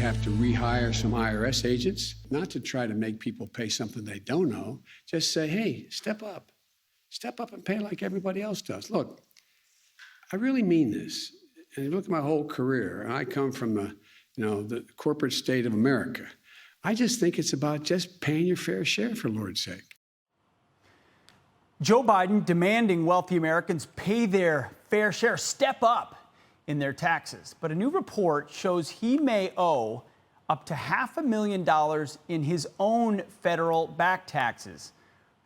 have to rehire some IRS agents, not to try to make people pay something they don't know. Just say, hey, step up. Step up and pay like everybody else does. Look, I really mean this. And you look at my whole career, and I come from the corporate state of America. I just think it's about just paying your fair share, for Lord's sake. Joe Biden demanding wealthy Americans pay their fair share, step up in their taxes. But a new report shows he may owe up to $500,000 in his own federal back taxes.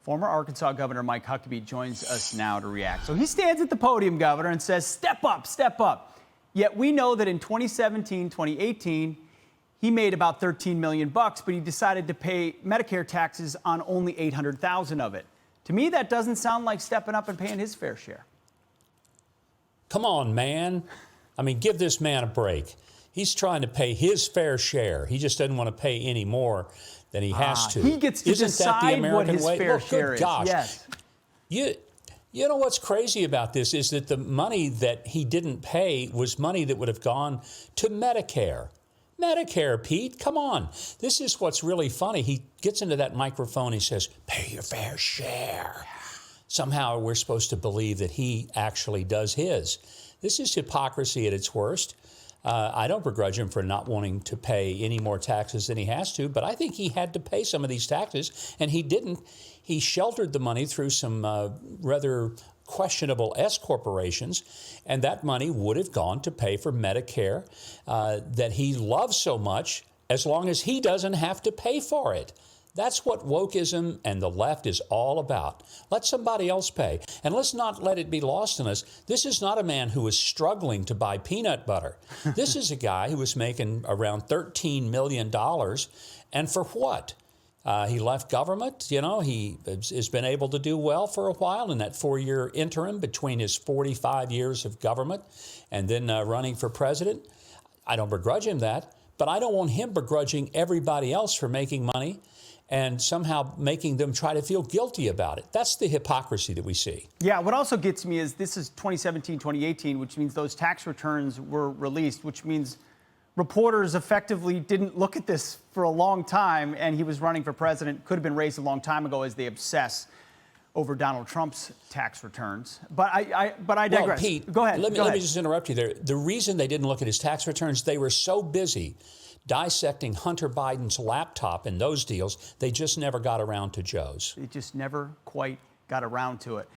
Former Arkansas Governor Mike Huckabee joins us now to react. So he stands at the podium, Governor, and says, step up, step up. Yet we know that in 2017, 2018, he made about $13 million, but he decided to pay Medicare taxes on only $800,000 of it. To me, that doesn't sound like stepping up and paying his fair share. Come on, man. I mean, give this man a break. He's trying to pay his fair share. He just doesn't want to pay any more than he has to. He gets to decide what his fair share is. Gosh. Yes. You know what's crazy about this is that the money that he didn't pay was money that would have gone to Medicare. Medicare, Pete, come on. This is what's really funny. He gets into that microphone, he says, pay your fair share. Somehow we're supposed to believe that he actually does his. This is hypocrisy at its worst. I don't begrudge him for not wanting to pay any more taxes than he has to, but I think he had to pay some of these taxes, and he didn't. He sheltered the money through some rather questionable S corporations, and that money would have gone to pay for Medicare that he loves so much, as long as he doesn't have to pay for it. That's what wokeism and the left is all about. Let somebody else pay. And let's not let it be lost on us. This is not a man who is struggling to buy peanut butter. This is a guy who was making around $13 million. And for what? He left government. You know, he has been able to do well for a while in that 4-year interim between his 45 years of government and then running for president. I don't begrudge him that, but I don't want him begrudging everybody else for making money and somehow making them try to feel guilty about it. That's the hypocrisy that we see. Yeah, what also gets me is this is 2017, 2018, which means those tax returns were released, which means reporters effectively didn't look at this for a long time, and he was running for president. Could have been raised a long time ago as they obsess over Donald Trump's tax returns. But I digress. Well, Pete, go ahead. Let me just interrupt you there. The reason they didn't look at his tax returns, they were so busy dissecting Hunter Biden's laptop in those deals, they just never got around to Joe's. They just never quite got around to it.